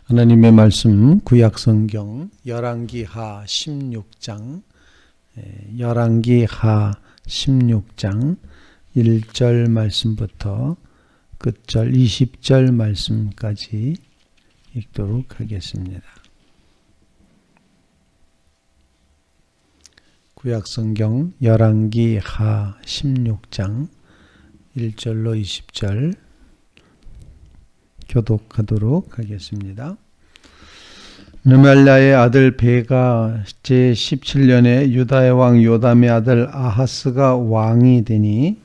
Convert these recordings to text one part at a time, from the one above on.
하나님의 말씀 구약성경 열왕기하 16장 열왕기하 16장 1절 말씀부터 끝절 20절 말씀까지 읽도록 하겠습니다. 구약성경 열왕기하 16장 1절로 20절 교독하도록 하겠습니다. 르말랴의 아들 베가 제17년에 유다의 왕 요담의 아들 아하스가 왕이 되니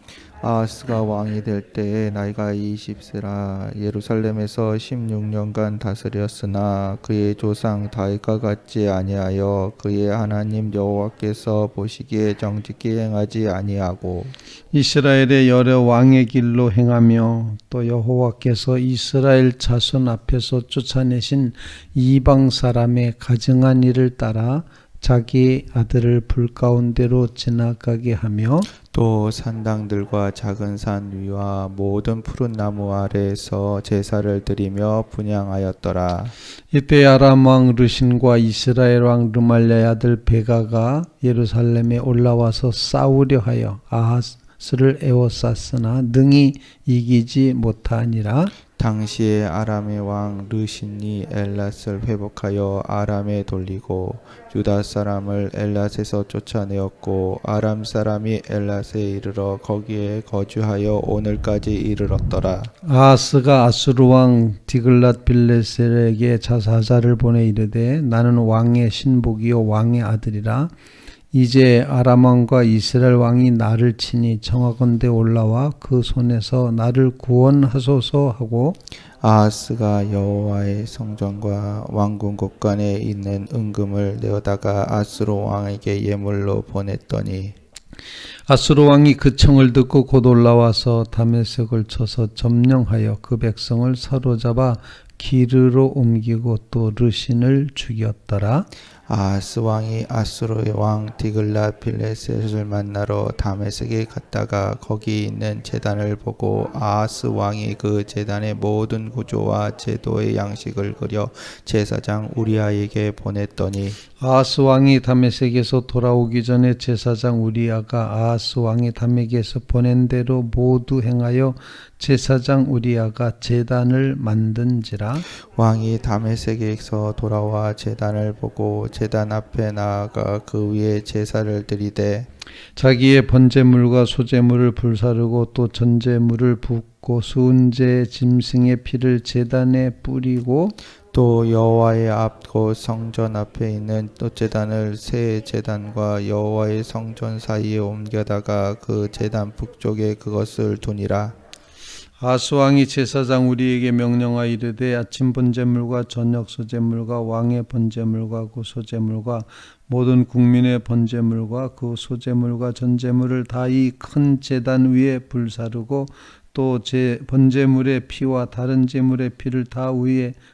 아하스가 왕이 될 때에 나이가 20세라 예루살렘에서 16년간 다스렸으나 그의 조상 다윗과 같지 아니하여 그의 하나님 여호와께서 보시기에 정직히 행하지 아니하고 이스라엘의 여러 왕의 길로 행하며 또 여호와께서 이스라엘 자손 앞에서 쫓아내신 이방 사람의 가증한 일을 따라 자기 아들을 불 가운데로 지나가게 하며 또 산당들과 작은 산 위와 모든 푸른 나무 아래에서 제사를 드리며 분향하였더라. 이때 아람 왕 르신과 이스라엘 왕 르말랴의 아들 베가가 예루살렘에 올라와서 싸우려 하여 아하스를 에워쌌으나 능히 이기지 못하니라. 당시에 아람의 왕 르신이 엘랏을 회복하여 아람에 돌리고 유다 사람을 엘랏에서 쫓아내었고 아람 사람이 엘랏에 이르러 거기에 거주하여 오늘까지 이르렀더라. 아하스가 아수르 왕 디글랏 빌레셀에게 자사자를 보내 이르되 나는 왕의 신복이요 왕의 아들이라. 이제 아람 왕과 이스라엘 왕이 나를 치니 청하건대 올라와 그 손에서 나를 구원하소서 하고 아하스가 여호와의 성전과 왕궁 곳간에 있는 은금을 내어다가 아수르 왕에게 예물로 보냈더니 아수르 왕이 그 청을 듣고 곧 올라와서 다메섹을 쳐서 점령하여 그 백성을 사로잡아 기르로 옮기고 또 르신을 죽였더라. 아하스 왕이 아수르의 왕 디글랏 빌레셋을 만나러 다메섹에 갔다가 거기 있는 제단을 보고 아하스 왕이 그 제단의 모든 구조와 제도의 양식을 그려 제사장 우리아에게 보냈더니 아하스 왕이 다메섹에서 돌아오기 전에 제사장 우리아가 아하스 왕이 다메섹에서 보낸 대로 모두 행하여 제사장 우리아가 제단을 만든지라. 왕이 다메섹에서 돌아와 제단을 보고 제단 앞에 나아가 그 위에 제사를 드리되 자기의 번제물과 소제물을 불사르고 또 전제물을 붓고 수은제 짐승의 피를 제단에 뿌리고 또 여호와의 앞 곧 성전 앞에 있는 또 제단을 새 제단과 여호와의 성전 사이에 옮겨다가 그 제단 북쪽에 그것을 두니라. 아하스 왕이 제사장 우리에게 명령하여 이르되 아침 번제물과 저녁 소제물과 왕의 번제물과 그 소제물과 모든 국민의 번제물과 그 소제물과 전제물을 다 이 큰 제단 위에 불사르고 또 제 번제물의 피와 다른 제물의 피를 다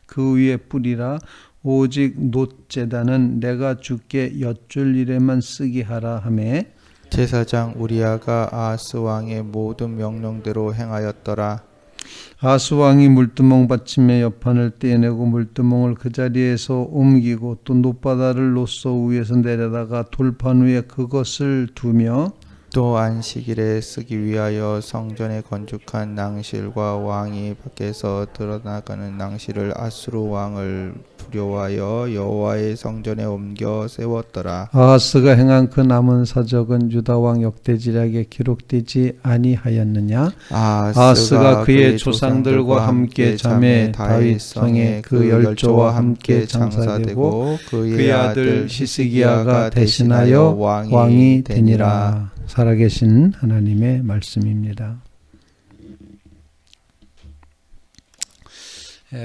그 위에 뿌리라. 오직 놋제단은 내가 주께 여쭐 일에만 쓰게 하라 하매 제사장 우리아가 아하스 왕의 모든 명령대로 행하였더라. 아하스 왕이 물두멍 받침의 여판을 떼내고 물두멍을 그 자리에서 옮기고 또 놋바다를 놋소 위에서 내려다가 돌판 위에 그것을 두며 또 안식일에 쓰기 위하여 성전에 건축한 낭실과 왕이 밖에서 드러나가는 낭실을 아수르 왕을 두려워하여 여호와의 성전에 옮겨 세웠더라. 아하스가 행한 그 남은 사적은 유다 왕 역대지략에 기록되지 아니하였느냐. 아하스가 그의 조상들과 함께 잠에 다윗 성에 그 열조와 함께 장사되고 그의 아들 히스기야가 대신하여 왕이 되니라. 살아계신 하나님의 말씀입니다.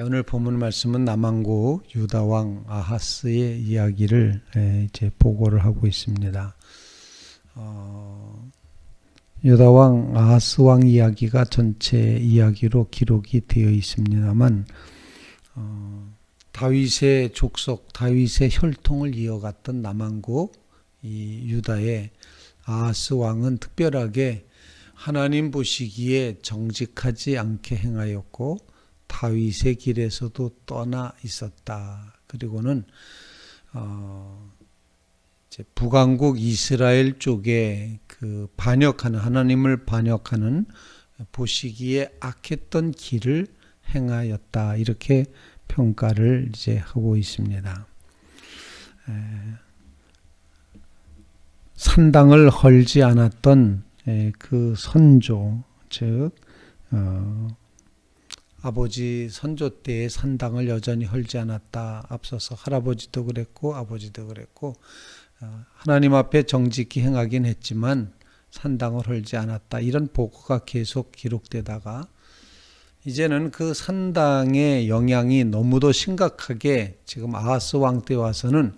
오늘 본문 말씀은 남왕국 유다 왕 아하스의 이야기를 이제 보고를 하고 있습니다. 유다 왕 아하스 왕 이야기가 전체 이야기로 기록이 되어 있습니다만 다윗의 족속, 다윗의 혈통을 이어갔던 남왕국 이 유다의 아하스 왕은 특별하게 하나님 보시기에 정직하지 않게 행하였고 다윗의 길에서도 떠나 있었다. 그리고는 이제 북왕국 이스라엘 쪽에 그 반역하는, 하나님을 반역하는 보시기에 악했던 길을 행하였다. 이렇게 평가를 이제 하고 있습니다. 산당을 헐지 않았던 그 선조, 즉 아버지 선조 때의 산당을 여전히 헐지 않았다. 앞서서 할아버지도 그랬고 아버지도 그랬고 하나님 앞에 정직히 행하긴 했지만 산당을 헐지 않았다. 이런 보고가 계속 기록되다가 이제는 그 산당의 영향이 너무도 심각하게 지금 아하스 왕 때 와서는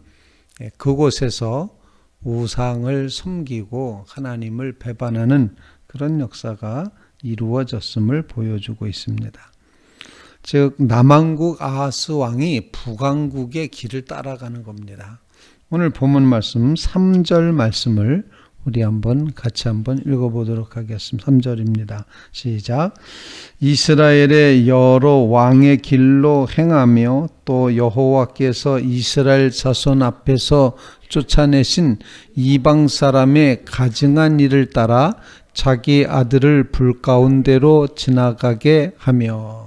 그곳에서 우상을 섬기고 하나님을 배반하는 그런 역사가 이루어졌음을 보여주고 있습니다. 즉 남왕국 아하스 왕이 북왕국의 길을 따라가는 겁니다. 오늘 본문 말씀 3절 말씀을 우리 같이 한번 읽어보도록 하겠습니다. 3절입니다. 시작. 이스라엘의 여러 왕의 길로 행하며 또 여호와께서 이스라엘 자손 앞에서 쫓아내신 이방 사람의 가증한 일을 따라 자기 아들을 불 가운데로 지나가게 하며.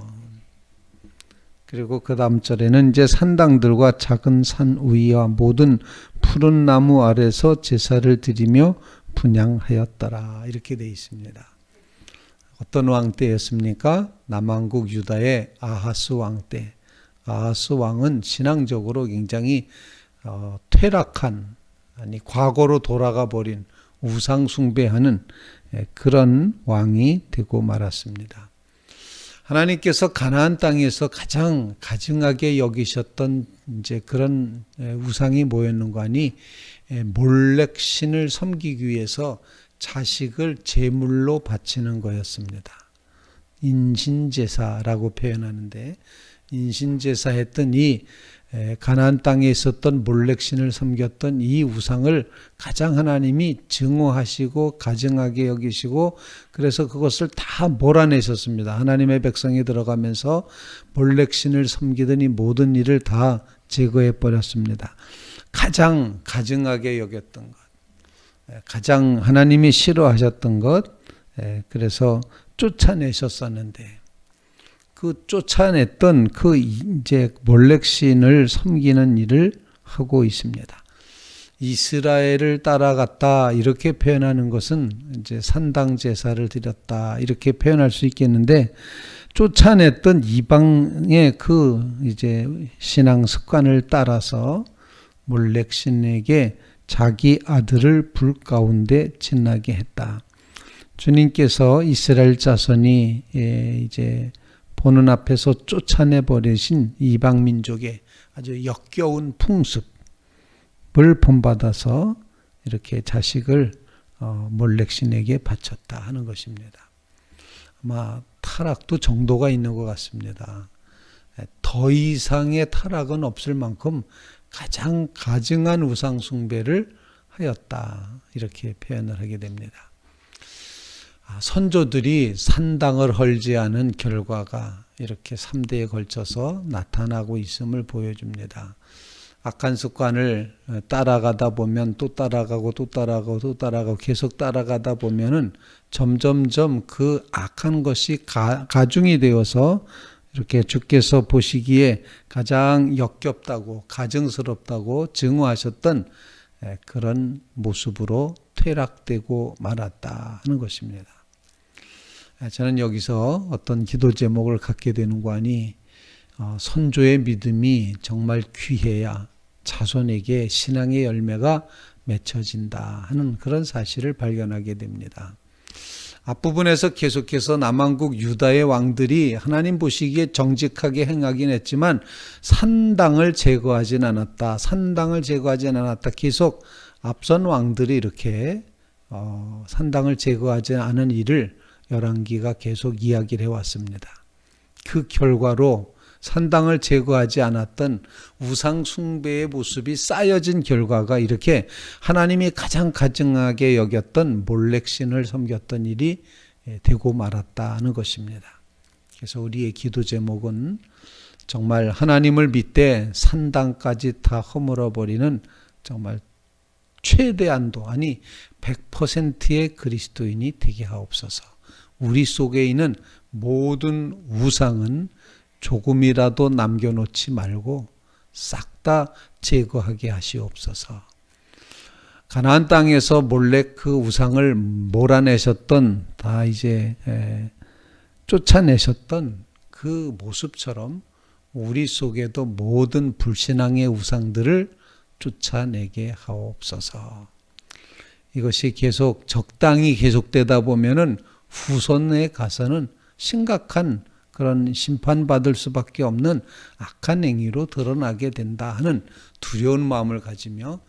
그리고 그 다음 절에는 이제 산당들과 작은 산 위와 모든 푸른 나무 아래서 제사를 드리며 분향하였더라. 이렇게 되어 있습니다. 어떤 왕 때였습니까? 남왕국 유다의 아하스 왕 때. 아하스 왕은 신앙적으로 굉장히 퇴락한, 과거로 돌아가 버린 우상 숭배하는 그런 왕이 되고 말았습니다. 하나님께서 가나안 땅에서 가장 가증하게 여기셨던 이제 그런 우상이 뭐였는가 하니 몰렉 신을 섬기기 위해서 자식을 제물로 바치는 거였습니다. 인신제사라고 표현하는데 인신제사 했던 이 가나안 땅에 있었던 몰렉 신을 섬겼던 이 우상을 가장 하나님이 증오하시고 가증하게 여기시고 그래서 그것을 다 몰아내셨습니다. 하나님의 백성이 들어가면서 몰렉 신을 섬기던 이 모든 일을 다 제거해 버렸습니다. 가장 가증하게 여겼던 것, 가장 하나님이 싫어하셨던 것, 그래서 쫓아내셨었는데 그 쫓아냈던 그 이제 몰렉 신을 섬기는 일을 하고 있습니다. 이스라엘을 따라갔다 이렇게 표현하는 것은 이제 산당 제사를 드렸다 이렇게 표현할 수 있겠는데 쫓아냈던 이방의 그 이제 신앙 습관을 따라서 몰렉 신에게 자기 아들을 불 가운데 지나게 했다. 주님께서 이스라엘 자손이 이제 보는 앞에서 쫓아내버리신 이방 민족의 아주 역겨운 풍습을 본받아서 이렇게 자식을 몰렉 신에게 바쳤다 하는 것입니다. 아마 타락도 정도가 있는 것 같습니다. 더 이상의 타락은 없을 만큼 가장 가증한 우상 숭배를 하였다 이렇게 표현을 하게 됩니다. 선조들이 산당을 헐지 않은 결과가 이렇게 3대에 걸쳐서 나타나고 있음을 보여줍니다. 악한 습관을 따라가다 보면 또 따라가고 또 따라가고 또 따라가고 계속 따라가다 보면은 점점점 그 악한 것이 가중이 되어서 이렇게 주께서 보시기에 가장 역겹다고 가증스럽다고 증오하셨던 그런 모습으로 퇴락되고 말았다 하는 것입니다. 저는 여기서 어떤 기도 제목을 갖게 되는가 하니 선조의 믿음이 정말 귀해야 자손에게 신앙의 열매가 맺혀진다 하는 그런 사실을 발견하게 됩니다. 앞부분에서 계속해서 남왕국 유다의 왕들이 하나님 보시기에 정직하게 행하긴 했지만 산당을 제거하진 않았다. 산당을 제거하진 않았다. 계속 앞선 왕들이 이렇게 산당을 제거하지 않은 일을 열왕기가 계속 이야기를 해왔습니다. 그 결과로 산당을 제거하지 않았던 우상 숭배의 모습이 쌓여진 결과가 이렇게 하나님이 가장 가증하게 여겼던 몰렉 신을 섬겼던 일이 되고 말았다는 것입니다. 그래서 우리의 기도 제목은 정말 하나님을 믿되 산당까지 다 허물어 버리는 정말 최대한도 아니 100%의 그리스도인이 되게 하옵소서. 우리 속에 있는 모든 우상은 조금이라도 남겨놓지 말고 싹 다 제거하게 하시옵소서. 가나안 땅에서 몰래 그 우상을 몰아내셨던, 다 이제 쫓아내셨던 그 모습처럼 우리 속에도 모든 불신앙의 우상들을 쫓아내게 하옵소서. 이것이 계속 적당히 계속되다 보면은 후손에 가서는 심각한 그런 심판받을 수밖에 없는 악한 행위로 드러나게 된다 하는 두려운 마음을 가지며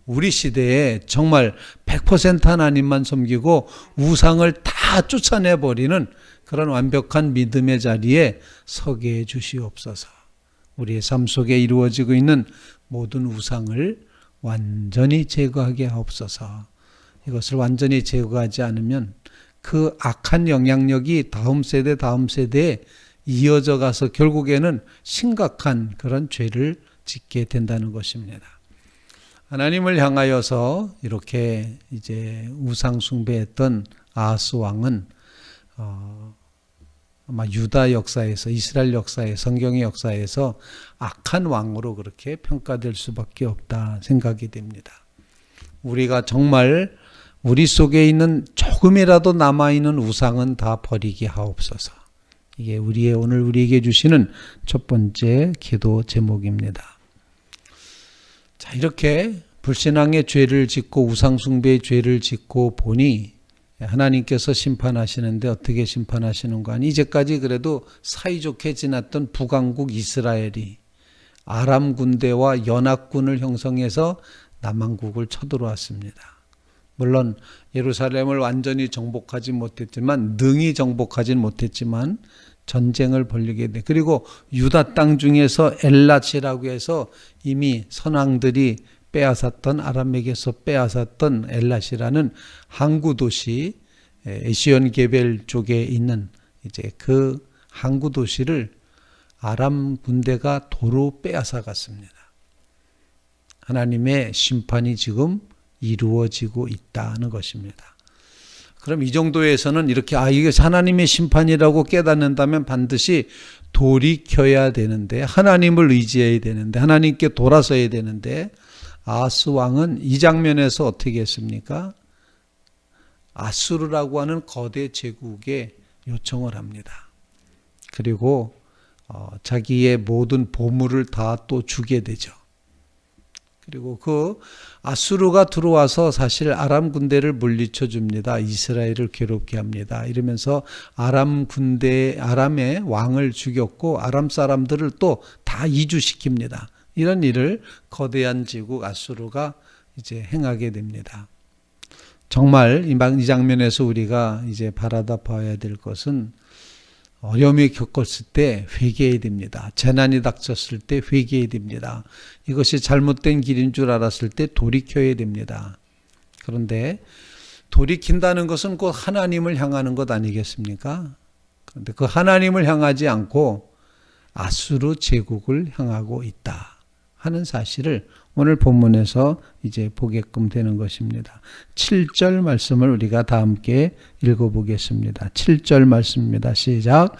우리 시대에 정말 100% 하나님만 섬기고 우상을 다 쫓아내버리는 그런 완벽한 믿음의 자리에 서게 해 주시옵소서. 우리의 삶 속에 이루어지고 있는 모든 우상을 완전히 제거하게 하옵소서. 이것을 완전히 제거하지 않으면 그 악한 영향력이 다음 세대에 이어져 가서 결국에는 심각한 그런 죄를 짓게 된다는 것입니다. 하나님을 향하여서 이렇게 이제 우상 숭배했던 아하스 왕은 아마 유다 역사에서, 이스라엘 역사에, 성경의 역사에서 악한 왕으로 그렇게 평가될 수밖에 없다 생각이 됩니다. 우리가 정말 우리 속에 있는 조금이라도 남아있는 우상은 다 버리게 하옵소서. 이게 오늘 우리에게 주시는 첫 번째 기도 제목입니다. 자, 이렇게 불신앙의 죄를 짓고 우상숭배의 죄를 짓고 보니 하나님께서 심판하시는데 어떻게 심판하시는가 하니, 이제까지 그래도 사이좋게 지났던 북왕국 이스라엘이 아람 군대와 연합군을 형성해서 남왕국을 쳐들어왔습니다. 물론 예루살렘을 완전히 정복하지 못했지만, 능히 정복하진 못했지만 전쟁을 벌이게 돼. 그리고 유다 땅 중에서 엘랏이라고 해서 이미 선왕들이 빼앗았던, 아람에게서 빼앗았던 엘랏이라는 항구 도시, 에시온 게벨 쪽에 있는 이제 그 항구 도시를 아람 군대가 도로 빼앗아 갔습니다. 하나님의 심판이 지금 이루어지고 있다는 것입니다. 그럼 이 정도에서는 이렇게 이게 하나님의 심판이라고 깨닫는다면 반드시 돌이켜야 되는데, 하나님을 의지해야 되는데, 하나님께 돌아서야 되는데, 아하스 왕은 이 장면에서 어떻게 했습니까? 아수르라고 하는 거대 제국에 요청을 합니다. 그리고 자기의 모든 보물을 다 또 주게 되죠. 그리고 그 아수르가 들어와서 사실 아람 군대를 물리쳐 줍니다. 이스라엘을 괴롭게 합니다. 이러면서 아람의 왕을 죽였고 아람 사람들을 또 다 이주시킵니다. 이런 일을 거대한 제국 아수르가 이제 행하게 됩니다. 정말 이 장면에서 우리가 이제 바라다 봐야 될 것은, 어려움이 겪었을 때 회개해야 됩니다. 재난이 닥쳤을 때 회개해야 됩니다. 이것이 잘못된 길인 줄 알았을 때 돌이켜야 됩니다. 그런데 돌이킨다는 것은 곧 하나님을 향하는 것 아니겠습니까? 그런데 그 하나님을 향하지 않고 아수르 제국을 향하고 있다 하는 사실을 오늘 본문에서 이제 보게끔 되는 것입니다. 7절 말씀을 우리가 다 함께 읽어보겠습니다. 7절 말씀입니다. 시작.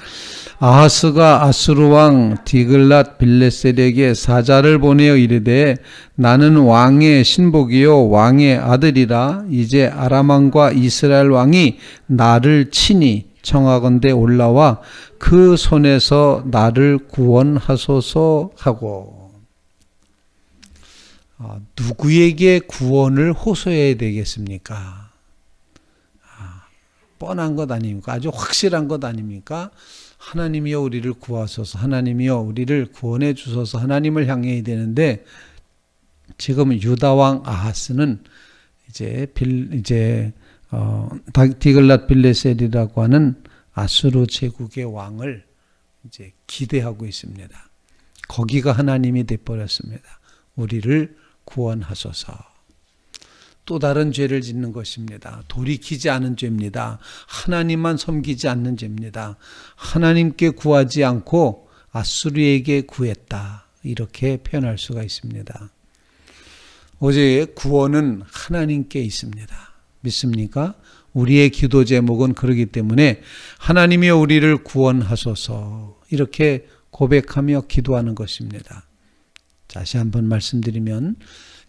아하스가 아수르 왕 디글랏 빌레셀에게 사자를 보내어 이르되, 나는 왕의 신복이요 왕의 아들이라. 이제 아람 왕과 이스라엘 왕이 나를 치니 청하건대 올라와 그 손에서 나를 구원하소서 하고. 누구에게 구원을 호소해야 되겠습니까? 뻔한 것 아닙니까? 아주 확실한 것 아닙니까? 하나님이여 우리를 구하소서, 하나님이여 우리를 구원해 주소서, 하나님을 향해야 되는데, 지금 유다왕 아하스는 디글랏 빌레셀이라고 하는 아수르 제국의 왕을 이제 기대하고 있습니다. 거기가 하나님이 돼버렸습니다. 우리를 구원하소서. 또 다른 죄를 짓는 것입니다. 돌이키지 않은 죄입니다. 하나님만 섬기지 않는 죄입니다. 하나님께 구하지 않고 아수르에게 구했다. 이렇게 표현할 수가 있습니다. 어제 구원은 하나님께 있습니다. 믿습니까? 우리의 기도 제목은 그러기 때문에 하나님이 우리를 구원하소서 이렇게 고백하며 기도하는 것입니다. 다시 한번 말씀드리면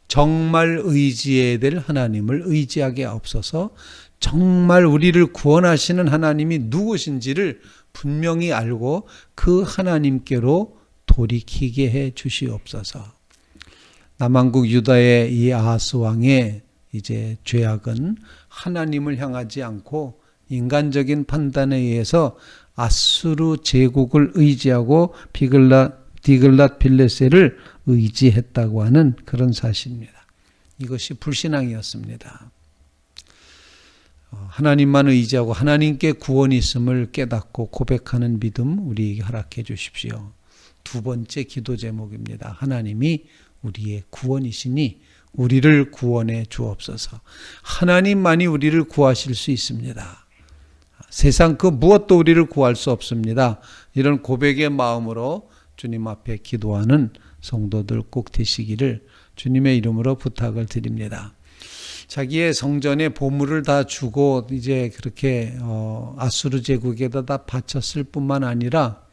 정말 의지해야 될 하나님을 의지하게 없어서 정말 우리를 구원하시는 하나님이 누구신지를 분명히 알고 그 하나님께로 돌이키게 해 주시옵소서. 남왕국 유다의 이 아하스 왕의 이제 죄악은 하나님을 향하지 않고 인간적인 판단에 의해서 아수르 제국을 의지하고 디글랏 빌레셀을 의지했다고 하는 그런 사실입니다. 이것이 불신앙이었습니다. 하나님만 의지하고 하나님께 구원이 있음을 깨닫고 고백하는 믿음 우리에게 허락해 주십시오. 두 번째 기도 제목입니다. 하나님이 우리의 구원이시니 우리를 구원해 주옵소서. 하나님만이 우리를 구하실 수 있습니다. 세상 그 무엇도 우리를 구할 수 없습니다. 이런 고백의 마음으로 주님 앞에 기도하는 성도들 꼭 되시기를 주님의 이름으로 부탁을 드립니다. 자기의 성전에 보물을 다 주고 이제 그렇게 아수르 제국에다 다 바쳤을 뿐만 아니라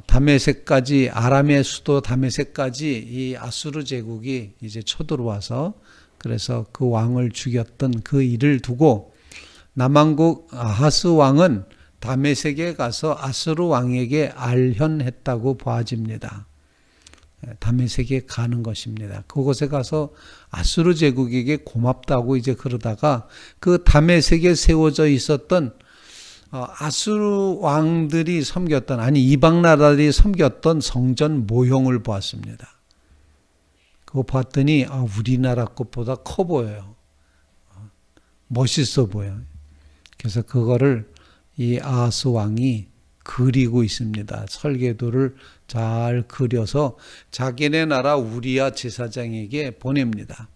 다메섹까지, 아람의 수도 다메섹까지 이 아수르 제국이 이제 쳐들어와서 그래서 그 왕을 죽였던 그 일을 두고 남왕국 아하스 왕은 다메섹에 가서 아수르 왕에게 알현했다고 보아집니다. 다메섹에 가는 것입니다. 그곳에 가서 아수르 제국에게 고맙다고 이제 그러다가 그 다메섹에 세워져 있었던 아수르 왕들이 섬겼던, 아니 이방 나라들이 섬겼던 성전 모형을 보았습니다. 그거 봤더니 우리나라 것보다 커 보여요. 멋있어 보여요. 그래서 그거를 이 아하스 왕이 그리고 있습니다. 설계도를 잘 그려서 자기네 나라 우리야 제사장에게 보냅니다.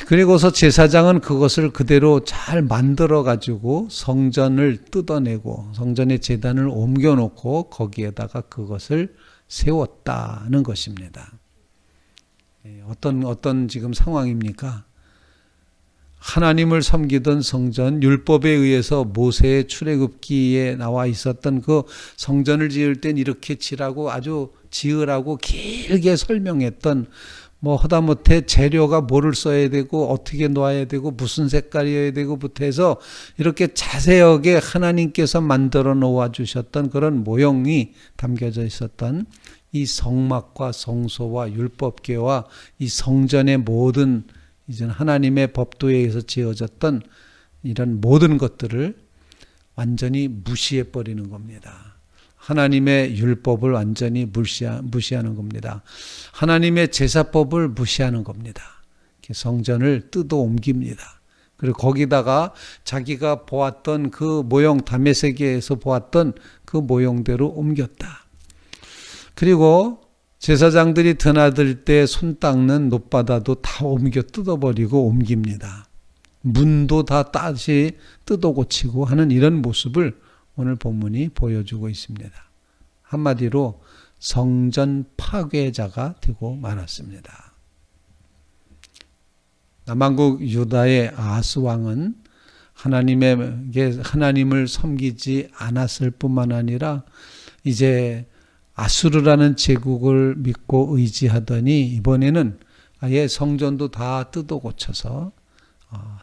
그리고서 제사장은 그것을 그대로 잘 만들어 가지고 성전을 뜯어내고 성전의 제단을 옮겨놓고 거기에다가 그것을 세웠다는 것입니다. 어떤 지금 상황입니까? 하나님을 섬기던 성전, 율법에 의해서 모세의 출애굽기에 나와 있었던 그 성전을 지을 땐 이렇게 지라고 아주 지으라고 길게 설명했던 하다못해 재료가 뭐를 써야 되고 어떻게 놓아야 되고 무슨 색깔이어야 되고부터 해서 이렇게 자세하게 하나님께서 만들어 놓아 주셨던 그런 모형이 담겨져 있었던 이 성막과 성소와 율법궤와 이 성전의 모든 이제 하나님의 법도에 의해서 지어졌던 이런 모든 것들을 완전히 무시해버리는 겁니다. 하나님의 율법을 완전히 무시하는 겁니다. 하나님의 제사법을 무시하는 겁니다. 성전을 뜯어 옮깁니다. 그리고 거기다가 자기가 보았던 그 모형, 다메섹에서 보았던 그 모형대로 옮겼다. 그리고 제사장들이 드나들 때 손 닦는 놋바다도 다 옮겨 뜯어버리고 옮깁니다. 문도 다 다시 뜯어 고치고 하는 이런 모습을 오늘 본문이 보여주고 있습니다. 한마디로 성전 파괴자가 되고 말았습니다. 남왕국 유다의 아하스 왕은 하나님을 섬기지 않았을 뿐만 아니라 이제 아수르라는 제국을 믿고 의지하더니 이번에는 아예 성전도 다 뜯어 고쳐서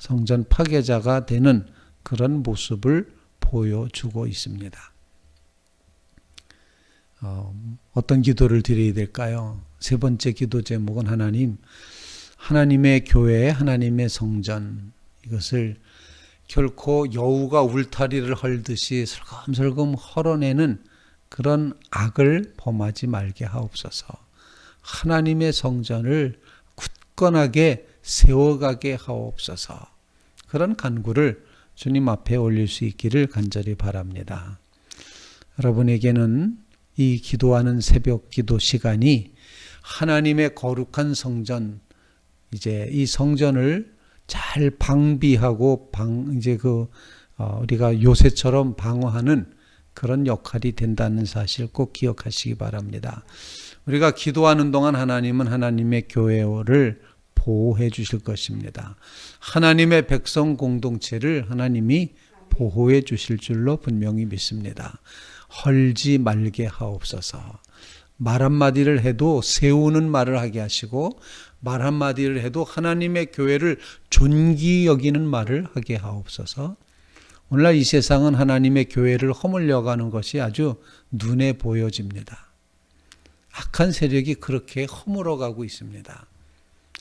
성전 파괴자가 되는 그런 모습을 보여주고 있습니다. 어떤 기도를 드려야 될까요? 세 번째 기도 제목은 하나님의 교회, 하나님의 성전, 이것을 결코 여우가 울타리를 헐듯이 슬금슬금 헐어내는 그런 악을 범하지 말게 하옵소서. 하나님의 성전을 굳건하게 세워가게 하옵소서. 그런 간구를 주님 앞에 올릴 수 있기를 간절히 바랍니다. 여러분에게는 이 기도하는 새벽 기도 시간이 하나님의 거룩한 성전, 이제 이 성전을 잘 방비하고 우리가 요새처럼 방어하는 그런 역할이 된다는 사실 꼭 기억하시기 바랍니다. 우리가 기도하는 동안 하나님은 하나님의 교회를 보호해 주실 것입니다. 하나님의 백성 공동체를 하나님이 보호해 주실 줄로 분명히 믿습니다. 헐지 말게 하옵소서. 말 한마디를 해도 세우는 말을 하게 하시고 말 한마디를 해도 하나님의 교회를 존귀 여기는 말을 하게 하옵소서. 오늘날 이 세상은 하나님의 교회를 허물려가는 것이 아주 눈에 보여집니다. 악한 세력이 그렇게 허물어가고 있습니다.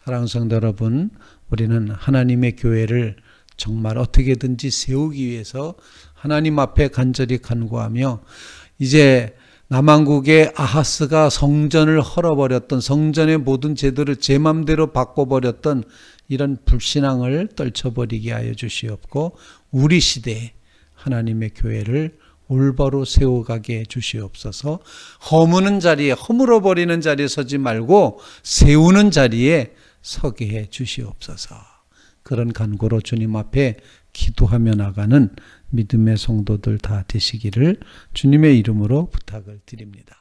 사랑하는 성도 여러분, 우리는 하나님의 교회를 정말 어떻게든지 세우기 위해서 하나님 앞에 간절히 간구하며 이제 남왕국의 아하스가 성전을 헐어버렸던, 성전의 모든 제도를 제 맘대로 바꿔버렸던 이런 불신앙을 떨쳐버리게 하여 주시옵고 우리 시대에 하나님의 교회를 올바로 세워가게 해 주시옵소서. 허무는 자리에, 허물어버리는 자리에 서지 말고 세우는 자리에 서게 해 주시옵소서. 그런 간구로 주님 앞에 기도하며 나가는 믿음의 성도들 다 되시기를 주님의 이름으로 부탁을 드립니다.